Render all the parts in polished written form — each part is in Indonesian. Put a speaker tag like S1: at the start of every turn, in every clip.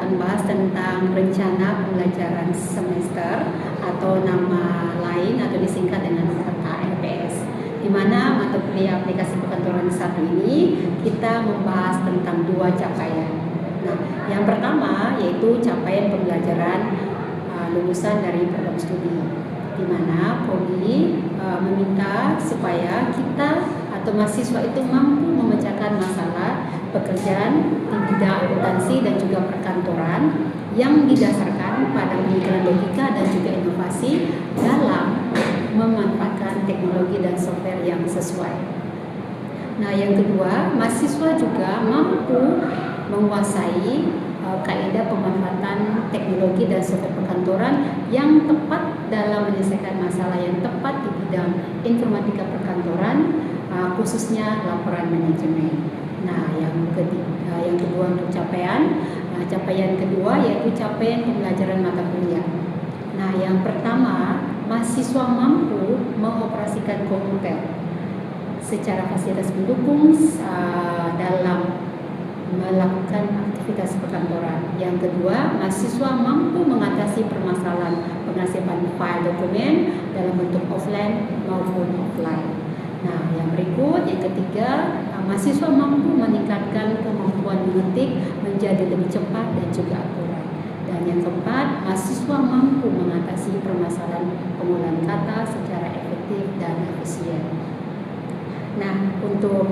S1: akan bahas tentang rencana pembelajaran semester atau nama lain atau disingkat dengan RPS. Di mana mata kuliah aplikasi perkantoran 1 ini kita membahas tentang 2 capaian. Nah, yang pertama yaitu capaian pembelajaran lulusan dari program studi, di mana prodi meminta supaya kita atau mahasiswa itu mampu memecahkan masalah pekerjaan di bidang akuntansi dan juga perkantoran yang didasarkan pada pemikiran logika dan juga inovasi dalam memanfaatkan teknologi dan software yang sesuai. Nah, yang kedua, mahasiswa juga mampu menguasai kaidah pemanfaatan teknologi dan software perkantoran yang tepat dalam menyelesaikan masalah yang tepat di bidang informatika perkantoran, khususnya laporan manajemen. Nah, yang kedua untuk capaian kedua yaitu capaian pembelajaran mata kuliah. Nah, yang pertama, mahasiswa mampu mengoperasikan komputer secara fasilitas pendukung dalam melakukan aktivitas perkantoran. Yang kedua, mahasiswa mampu mengatasi permasalahan pengasihan file dokumen dalam bentuk offline maupun offline. Nah, yang berikut, yang ketiga, mahasiswa mampu meningkatkan kemampuan mengetik menjadi lebih cepat dan juga akurat. Dan yang keempat, mahasiswa mampu mengatasi permasalahan penggunaan kata secara efektif dan efisien. Nah, untuk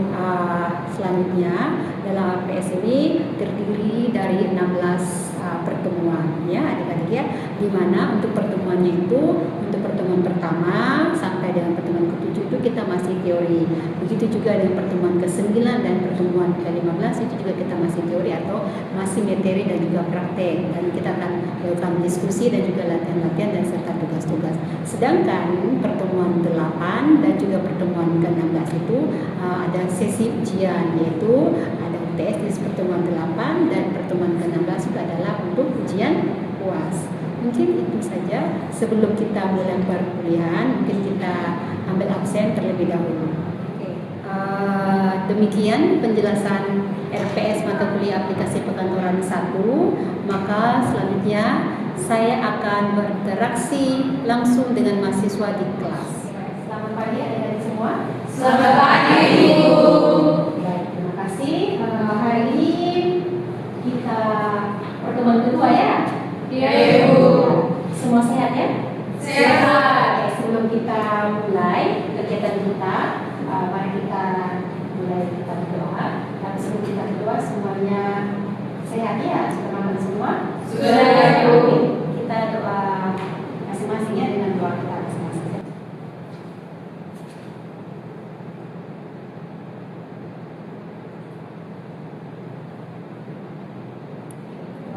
S1: selanjutnya dalam APS ini terdiri dari 16 pertemuan ya adik-adik ya, di mana untuk pertemuannya itu untuk pertemuan pertama sampai dengan pertemuan ke-7 itu kita masih teori. Begitu juga dengan pertemuan ke-9 dan pertemuan ke-15 itu juga kita masih teori atau masih materi dan juga praktek, dan kita akan melakukan diskusi dan juga latihan-latihan dan serta tugas-tugas. Sedangkan pertemuan 8 dan juga pertemuan ke-16 itu ada sesi ujian, yaitu ada UTS di pertemuan 8 dan pertemuan ke-16 itu adalah untuk ujian UAS. Mungkin itu saja sebelum kita mulai perkuliahan, mungkin kita ambil absen terlebih dahulu. Demikian penjelasan RPS mata kuliah aplikasi perkantoran 1. Maka selanjutnya saya akan berinteraksi langsung dengan mahasiswa di kelas. Selamat pagi adik-adik semua.
S2: Selamat pagi, Ibu.
S1: Baik, terima kasih. Hari ini kita pertemuan kedua ya.
S2: Iya, Ibu.
S1: Semua sehat ya?
S2: Sehat.
S1: Oke, sebelum kita mulai kegiatan kita, mari kita mulai kita berdoa. Dan sebelum kita berdoa, semuanya sehat ya? Sudah makan semua?
S2: Sudah, Ibu.
S1: Kita doa masing-masing ya dengan doa kita masing-masing.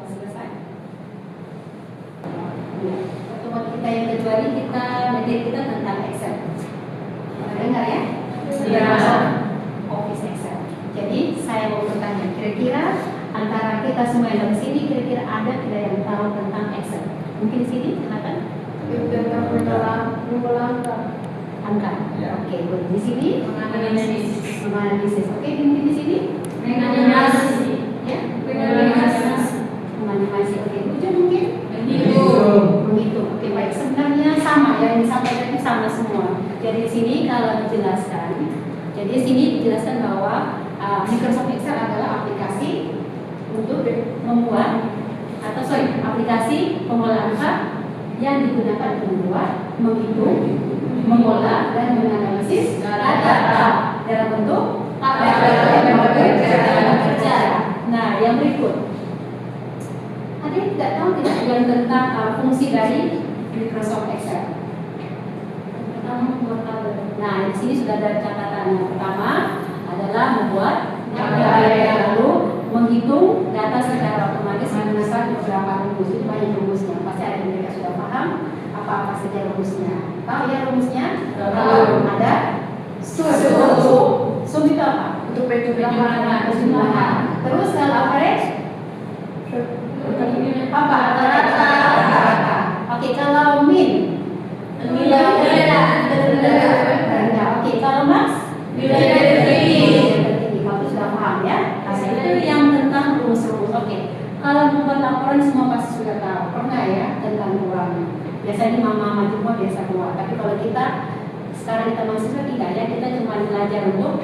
S1: Selesai. Pertemuan kita yang kedua ini materi kita tentang Excel. Pernah dengar ya?
S2: Iya.
S1: Office Excel. Jadi saya mau bertanya, kira-kira antara kita semua yang di sini kira-kira ada tidak yang tahu tentang Excel? Mungkin di sini silakan. Angka.
S2: Ya.
S1: Oke, boleh. Di sini menganalisis. Oke, mungkin di sini ya. Menganalisis. Oke, ujung mungkin menghitung. Oke, baik. Sebenarnya sama yang disampaikan itu sama semua. Jadi di sini kalau dijelaskan, jadi di sini dijelaskan bahwa Microsoft Excel adalah aplikasi untuk membuat aplikasi pengolah angka yang digunakan untuk membuat, menghitung, mengolah dan menganalisis data dalam bentuk kerja. Nah, yang berikut, ada yang tidak tahu tidak yang tentang fungsi dari Microsoft Excel? Pertama, membuat tabel. Nah, di sini sudah ada catatan. Yang pertama adalah membuat tabel, lalu menghitung data secara otomatis menggunakan beberapa rumus. Itu banyak rumusnya. Pasti ada yang mereka sudah paham apa saja rumusnya. Tahu ya rumusnya? Ada sum itu apa?
S2: Untuk perjumlahan.
S1: Terus kalau average apa? Rata. Oke, kalau min oke, kalau max
S2: Nilai tertinggi.
S1: Kamu sudah paham ya? Itu yang tentang rumus-rumus. Oke. Kalau membuat laporan semua pasti sudah tahu, pernah ya tentang uang. Biasanya mama cuma biasa buat, tapi kalau kita sekarang kita mahasiswa tidak ya, kita cuma belajar untuk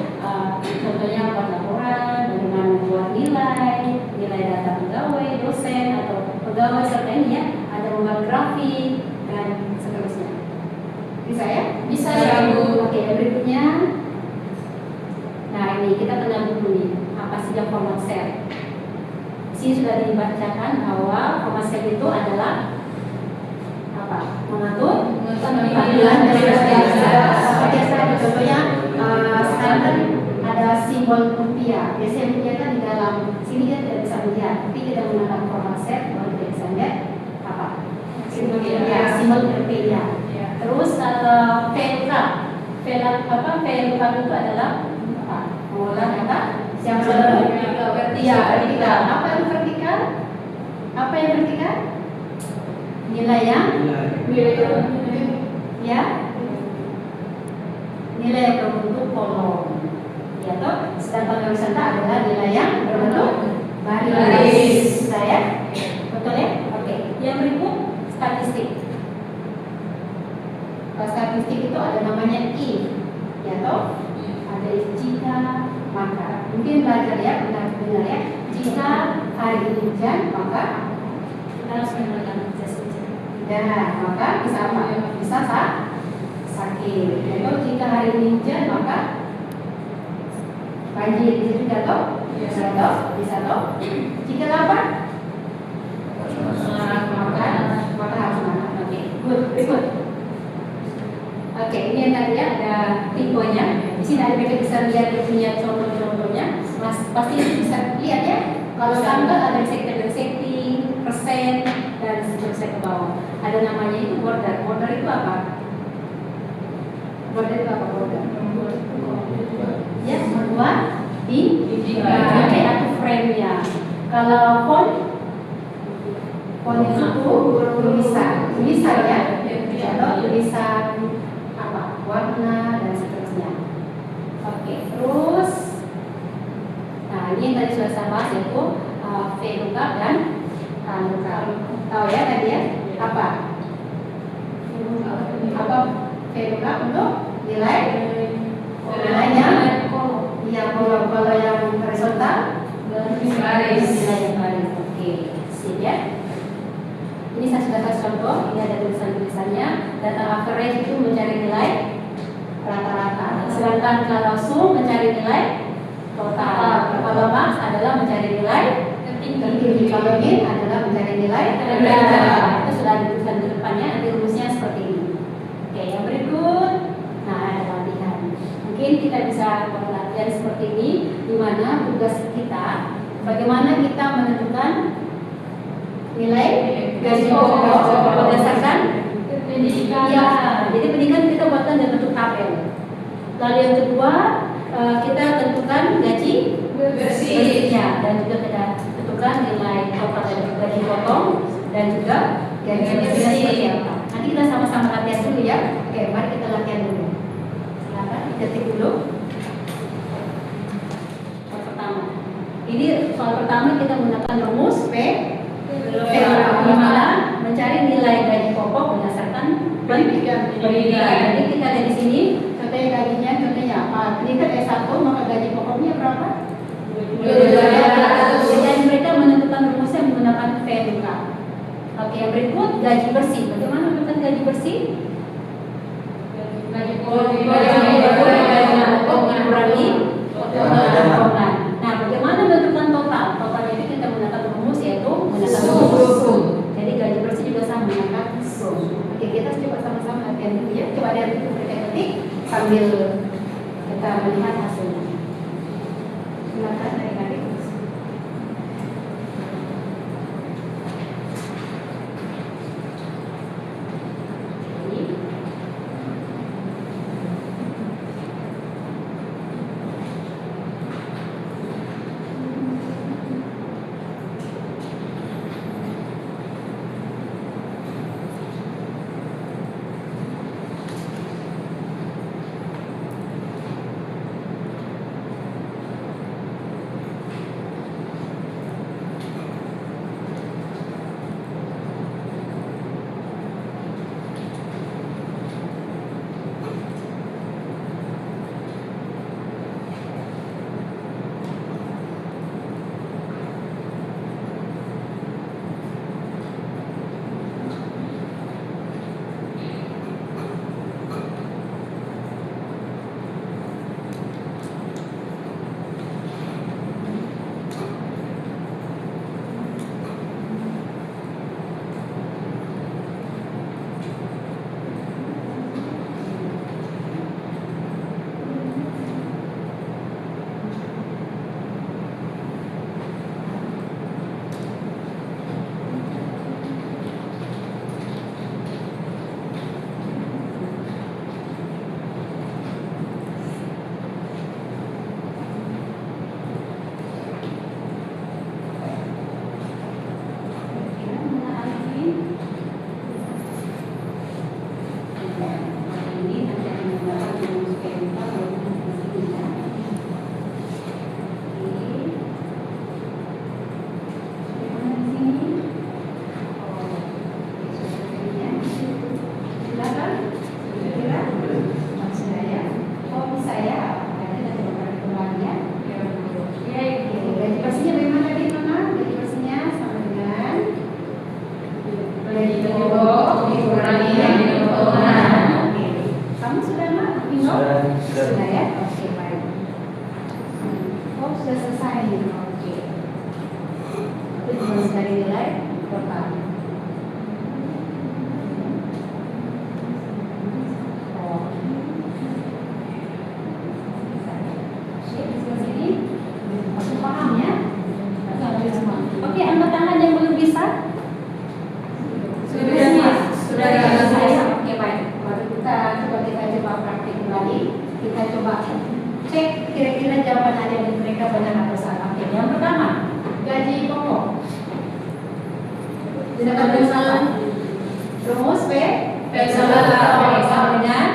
S1: contohnya buat laporan, bagaimana membuat nilai data pegawai, dosen atau pegawai serta ini ya, ada membuat grafik dan seterusnya. Bisa ya?
S2: Bisa ya, Bu.
S1: Oke, berikutnya. Nah ini kita kenal dulu nih, apa sih yang format sel? Di sini sudah dibacakan bahwa format sel itu adalah apa? Mengatur tampilan dari biasa. Contohnya sekarang kan ada simbol rupiah. Biasanya rupiah kan di dalam sini kan tidak bisa melihat, tapi kita menggunakan format sel bahwa tidak bisa lihat apa? Simbol rupiah. Simbol rupiah. Terus kalau VLOOKUP itu adalah apa? Mengolah data yang vertikal. Apa yang vertikal? Apa yang vertikal? Nilai yang ya, nilai yang berbentuk kolom. Ya toh, sedangkan horizontal adalah nilai yang berbentuk baris. Saya betul ya? Oke. Yang berikut statistik. Statistik itu ada namanya if, ya toh, ada jika, maka. Mungkin belajar ya, benar ya. Jika hari ini hujan, maka kita harus menggunakan jas hujan. Ya, maka bisa apa? Bisa sakit. Atau jika hari ini hujan, maka banjir. Bisa toh? Bisa toh? Bisa toh? Jika lapar, maka harus makan. Oke, good. Berikut. Oke, ini yang tadi ada tipenya. Di sini ada bisa lihat punya contoh-contohnya. Mas pasti bisa lihat ya. Kalau tanggal ada setting, persen dan seterusnya ke bawah. Ada namanya itu border. Border itu apa? Border itu apa border? Ya, membuat oke, atau frame ya. Kalau font itu tulisan ya. Kalau tulisan warna dan seterusnya. Oke, terus nah ini yang tadi sudah saya bahas yaitu VLOOKUP dan LOOKUP. Tahu ya tadi ya apa VLOOKUP untuk nilainya ya, kalau yang horizontal baris, nilai yang baris. Oke, sip ya. Ini saya sudah kasih contoh, ini ada tulisan-tulisannya. Data average itu mencari nilai rata-rata. Sedangkan kalau sum mencari nilai total. Kalau max adalah mencari nilai tertinggi. Kalau min adalah mencari nilai terendah. Itu sudah ada tulisan di depannya. Nanti rumusnya seperti ini. Oke, yang berikut. Nah, ada latihan. Mungkin kita bisa latihan seperti ini, di mana tugas kita bagaimana kita menentukan nilai gaji pokok berdasarkan pendidikan. Ya, jadi pendidikan kita buatkan dalam bentuk tabel. Lalu yang kedua kita tentukan gaji bersihnya dan juga kita tentukan nilai total dari gaji potong dan juga gaji bersih. Nanti kita sama-sama latihan dulu ya. Oke, mari kita latihan dulu. Silakan diketik dulu. Soal pertama. Ini soal pertama kita menggunakan rumus P. Di mana mencari nilai gaji pokok berdasarkan pendidikan. Jadi kita ada di sini. Contohnya gajinya, contohnya pendidikan S1 maka gaji pokoknya berapa? 200. Dan mereka menentukan rumusnya menggunakan VLOOKUP. Oke, yang berikut gaji bersih. Bagaimana menentukan gaji bersih? Gaji pokok dikurangi potongan. Nah, bagaimana menentukan total? Totalnya itu kita menggunakan rumus yaitu menggunakan sum. Jadi gaji bersih juga sama menggunakan sum. Oke, kita coba sama-sama latihan dulu ya. Coba ada yang ketik sambil kita melihat hasilnya. Silakan adik-adik. sudah selesai. Oke. Itu cuma sekali nilai total. Oke, angkat tangan yang belum bisa. Sudah selesai. Oke, baik. Baru kita coba praktik kembali. Kita coba cek kira-kira jawaban ada yang mereka benar atau salah. Oke, yang pertama, gaji pokok. Tidak bersalah. Rumus P sama dengan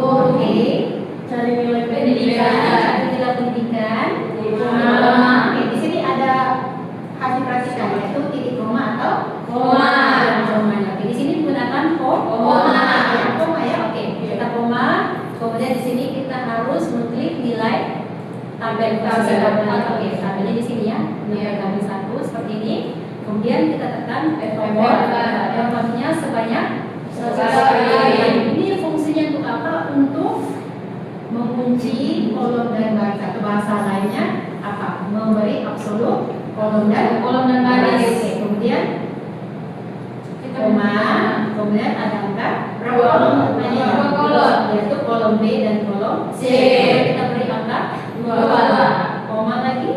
S1: oke. Cari nilai pendidikan. Oke, di sini ada hasil praktikan yaitu titik koma atau koma. Oke, di sini menggunakan koma ya. Oke, kita koma. Kemudian di sini kita harus mengklik nilai tabel. Oke, tabelnya di sini ya. Nilai tabel 1 seperti ini. Kemudian kita tekan F4-nya sebanyak sekali. Ini fungsinya untuk apa? Untuk mengunci kolom dan baris atau bahasa lainnya apa? Memberi absolut kolom dan baris. Oke, kemudian koma, kemudian ada angka berapa kolom?
S2: Dua kolom.
S1: Yaitu kolom B dan kolom C. Kita beri angka 2. Koma lagi.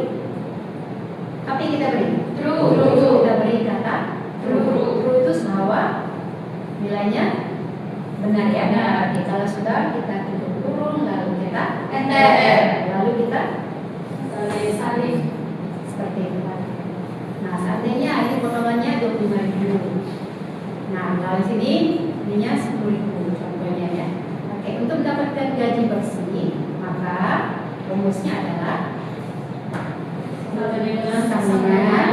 S1: Tapi kita beri true. Kita beri kata true itu bahwa nilainya benar ya. Oke, kalau sudah kita tutup kurung lalu kita enter. Lalu kita salin seperti itu. Nah, seandainya ini potongannya 25.000. Nah, kalau sini ininya 10.000 contohnya ya. Oke, untuk mendapatkan gaji bersih, maka rumusnya adalah sambungan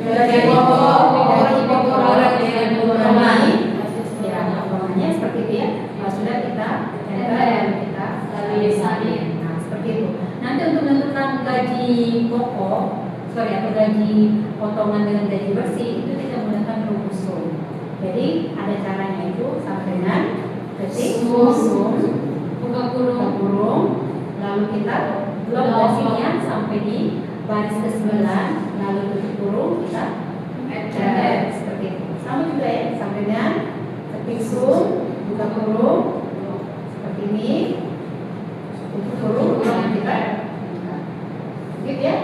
S1: gaji pokok orang dengan potongan. Ya, potongannya seperti itu ya. Kalau sudah kita enter dan kita salin. Nah, seperti itu. Nanti untuk menentukan gaji pokok, atau gaji potongan dengan gaji bersih itu kita menggunakan rumus sum. Jadi ada caranya itu sama dengan ketik sum buka kurung, lalu kita blok hasilnya sampai di baris ke-9, lalu tutup kurung kita enter seperti itu. Sama juga ya, sampai dengan ketik sum buka kurung seperti ini, tutup kurung, lalu kita gitu ya.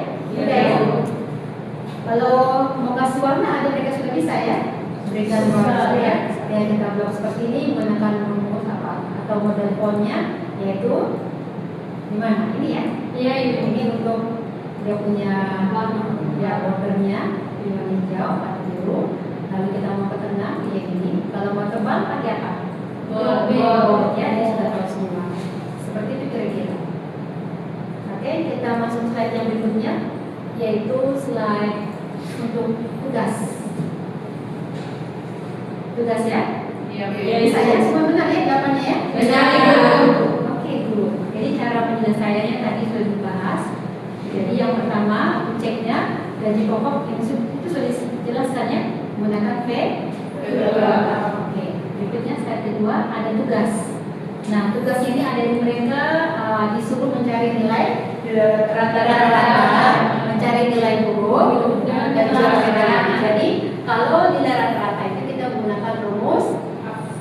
S1: Kalau mau kasih warna ada mereka sudah bisa ya. Berikan warna ya. Ya kita blok seperti ini menggunakan rumus apa atau model fontnya yaitu di mana? Ini ya. Iya, ini untuk dia punya ya bordernya warna hijau atau biru. Lalu kita mau ke tengah ya ini. Kalau mau tebal pakai apa? Bold ya, dia sudah tahu semua. Seperti itu kira-kira. Oke, kita masuk slide yang berikutnya yaitu slide untuk tugas ya. Iya, saya semua benar ya jawabannya ya.
S2: Benar.
S1: Oke, good. Jadi cara penyelesaiannya tadi sudah dibahas. Jadi yang pertama ceknya gaji pokok yang itu sudah dijelaskan ya menggunakan P. Oke. Berikutnya slide kedua ada tugas. Nah, tugas ini ada di mereka disuruh mencari nilai rata-rata, mencari nilai huruf dan perbedaan. Jadi kalau nilai rata-rata itu kita menggunakan rumus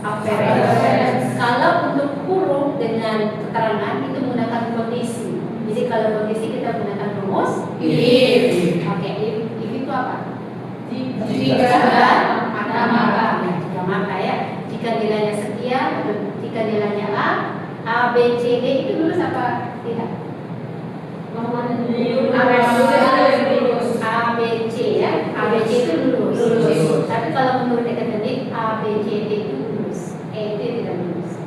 S1: average. Kalau untuk huruf dengan keterangan itu menggunakan kondisi. Jadi kalau kondisi kita menggunakan rumus if. Oke, if itu apa? Jika maka ya. Jika nilainya sekian, jika nilainya A, B, C, D itu lulus apa tidak? A, B, C ya. A, B, C itu lulus. Tapi kalau menurut akademik A, B, C, D itu lulus. E itu tidak lulus.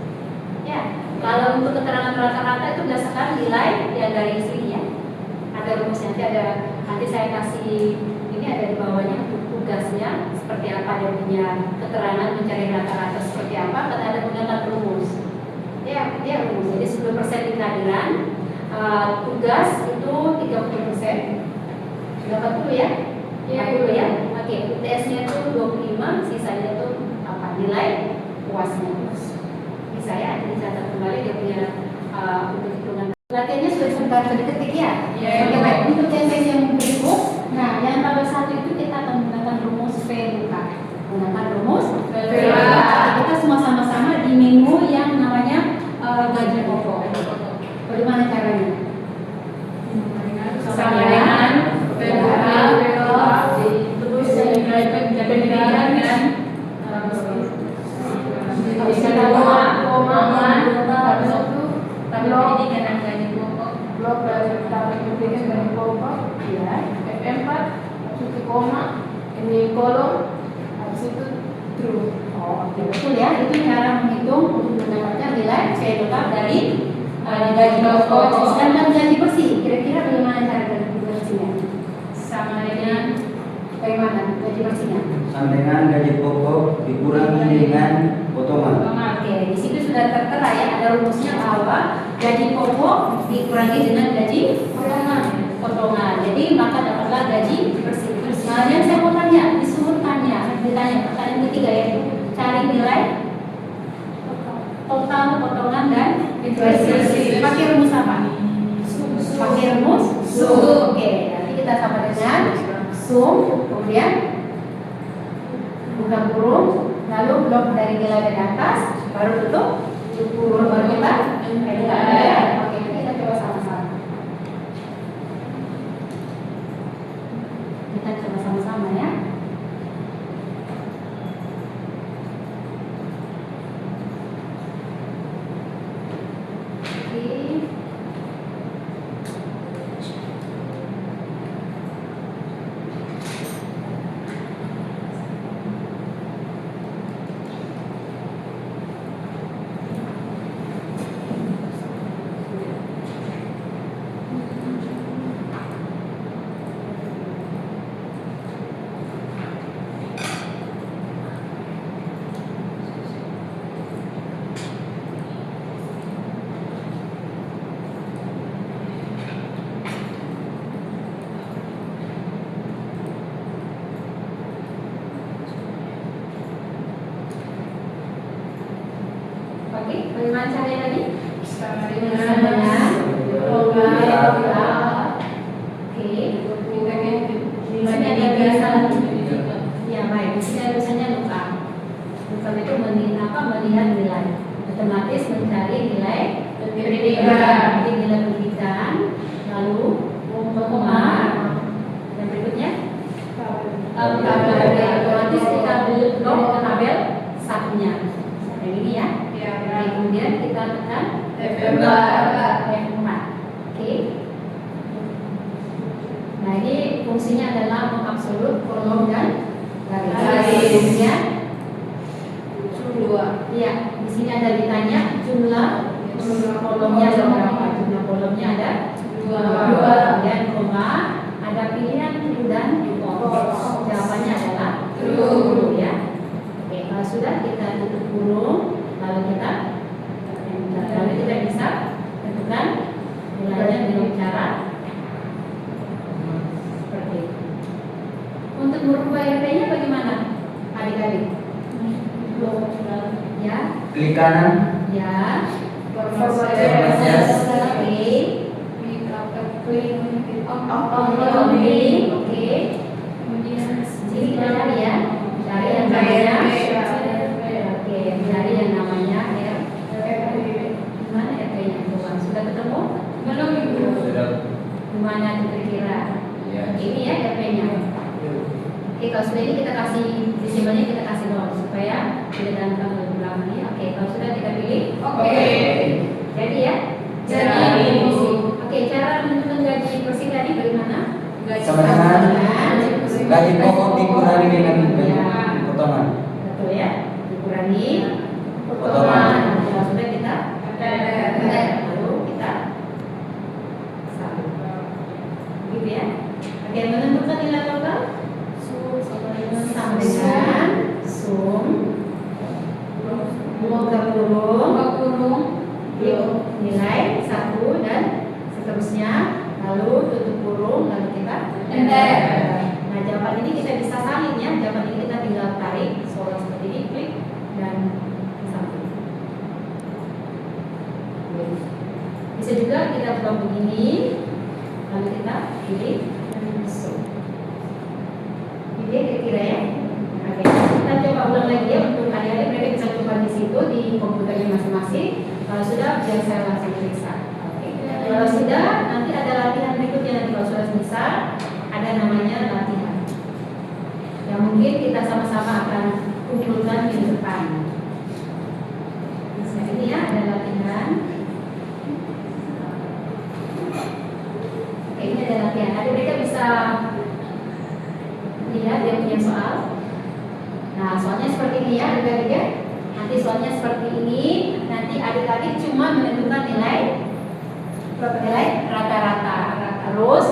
S1: Ya. Kalau untuk keterangan rata-rata itu berdasarkan nilai yang dari sini ya. Ada rumusnya, nanti saya kasih ini ada di bawahnya untuk tugasnya seperti apa dia punya keterangan mencari rata-rata seperti apa karena ada menggunakan rumus. Ya, dia rumus. Jadi 10% di kehadiran. Tugas itu 30%. 80 ya? 40 ya? Oke, UTS-nya itu 25, sisanya itu apa? Nilai puasnya. Bisa ya, dicatat kembali dia punya untuk hitungan. Latihannya sudah ketik ya?
S2: Iya.
S1: Oke, baik. Untuk yang sesi yang berikut, nah yang tabel 1 itu kita akan menggunakan rumus VLUK. Menggunakan rumus
S2: VLUK.
S1: Kita semua sama-sama di menu yang namanya gaji pokok. Bagaimana caranya?
S2: Sama dengan terus jadi dan
S3: blok dari tabel pendidikan dari pokok
S1: Ya.
S3: F4 titik koma ini kolom habis itu true.
S1: Oh, oke, betul ya. Itu cara menghitung untuk mendapatkan nilai VLUK dari gaji pokok. Sedangkan gaji bersih, kira-kira bagaimana cara gaji bersihnya?
S2: sama dengan
S1: Bagaimana gaji bersihnya?
S4: Sama dengan gaji pokok dikurangi dengan potongan.
S1: Oke, di situ sudah tertera ya, ada rumusnya bahwa gaji pokok dikurangi dengan gaji potongan. Jadi maka dapatlah gaji bersih. Nah, yang saya mau tanya, disuruh ditanya pertanyaan ketiga yaitu cari nilai total potongan dan bersih. Pakai rumus apa? Pakai rumus sum. Oke, nanti kita sama dengan sum, kemudian buka kurung, lalu blok dari nilai dari atas, baru tutup kurung, baru kita Oke, kita coba sama-sama. Kita coba sama-sama ya. Oke. Oke, bagaimana caranya tadi?
S2: sama
S1: Dengan
S2: dengan
S1: Oke, di sini ada biasa. Ya baik, di sini ada tulisannya luka. Luka itu melihat nilai. Otomatis mencari nilai
S2: pendidikan.
S1: Jadi nilai pendidikan, lalu koma, dan berikutnya tabel. Otomatis kita blok tabel satunya. Yang ini ya. Oke, kemudian kita tekan
S2: F4.
S1: F4. Oke. Nah, ini fungsinya adalah mengabsolut kolom dan garis. Kemudian ya, di sini ada ditanya jumlah kolomnya ada berapa? Jumlah kolomnya ada dua. Kemudian koma, ada pilihan true dan false. Jawabannya adalah true ya. Oke, kalau sudah kita tutup kurung, lalu kita bisa tentukan nilainya dengan cara seperti itu. Untuk merubah RT-nya bagaimana? Adik-adik. Ya,
S4: Klik kanan,
S1: ya.
S4: Yes.
S1: Oke. Jadi kita cari ya, cari yang namanya. Oke, cari yang namanya R. Mana RT-nya? Coba sudah ketemu?
S2: Belum ibu.
S4: sudah.
S1: Gimana kira-kira?
S4: Ya.
S1: Ini ya RT-nya. Oke, kalau sudah ini kita kasih desimalnya, kita kasih 0 supaya tidak dalam lebih belakang ya. Oke, kalau sudah kita pilih.
S2: Oke.
S1: Jadi ya.
S2: Jadi.
S1: Oke, cara menentukan gaji bersih tadi bagaimana?
S4: Sama dengan gaji pokok dikurangi dengan gaji potongan.
S1: Betul ya. Dikurangi
S4: Potongan.
S1: Kalau sudah kita lalu kita sambung. Gitu ya. Oke, menentukan nilai total sama dengan sum buka kurung nilai 1 dan seterusnya, lalu tutup kurung, lalu kita
S2: Enter.
S1: Nah, jawaban ini kita bisa salin ya. Jawaban ini kita tinggal tarik seperti ini, klik dan sambung. Bisa juga kita buat begini, lalu kita pilih masuk. Ini kira-kira ya. Oke, kita coba ulang lagi ya untuk adik-adik, mereka bisa coba di situ di komputernya masing-masing. Kalau sudah, biar saya langsung periksa. Oke. Kalau sudah, nanti ada latihan berikutnya. Nanti kalau sudah bisa, ada namanya latihan. Yang mungkin kita sama-sama akan kumpulkan di depan. Nah, ini ya ada latihan. Oke, ini ada latihan. Adik mereka bisa lihat dia punya soal. Nah, soalnya seperti ini ya, adik-adik ya. Nanti soalnya seperti ini. Nanti adik-adik cuma menentukan nilai rata-rata. Terus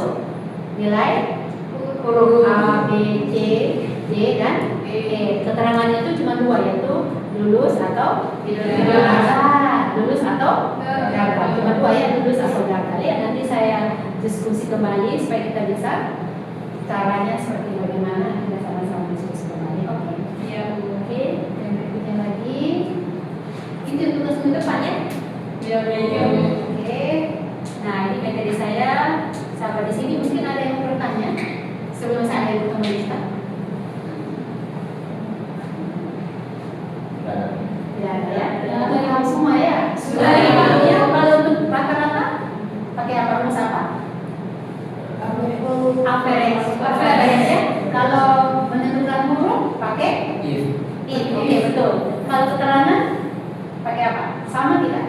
S1: nilai huruf A, B, C, D dan E. Keterangannya itu cuma dua, yaitu lulus atau lulus atau gagal. Cuma dua ya, lulus atau gagal. Ya, nanti saya diskusi kembali supaya kita bisa caranya seperti bagaimana, kita sama-sama diskusi kembali. Oke.
S2: Iya, Bu.
S1: Oke, yang berikutnya lagi. Itu tugas minggu depan ya.
S2: Iya, Bu.
S1: Oke. Nah, ini materi saya. Sampai di sini mungkin ada yang bertanya sebelum saya ikut lista. Tidak ada ya. Sudah dipahami semua ya.
S2: Sudah dipahami.
S1: Ya. Kalau untuk rata-rata pakai apa, rumus apa? Average ya. Kalau menentukan huruf pakai if. Oke, betul. Kalau keterangan pakai apa? Sama tidak?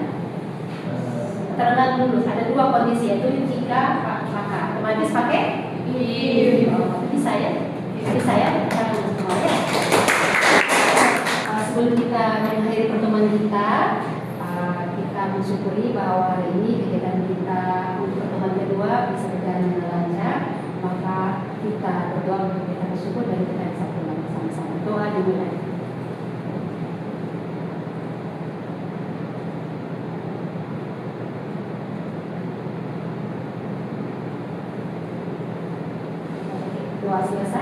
S1: Keterangan lulus ada dua kondisi, yaitu jika maka otomatis pakai if. Bisa ya? Bisa ya? Semua ya. Sebelum kita mengakhiri pertemuan kita, kita mensyukuri bahwa hari ini kegiatan kita untuk pertemuan kedua bisa berjalan dengan lancar. Maka kita berdoa untuk kita bersyukur dan kita bisa pulang bersama-sama. Doa dimulai. Doa selesai.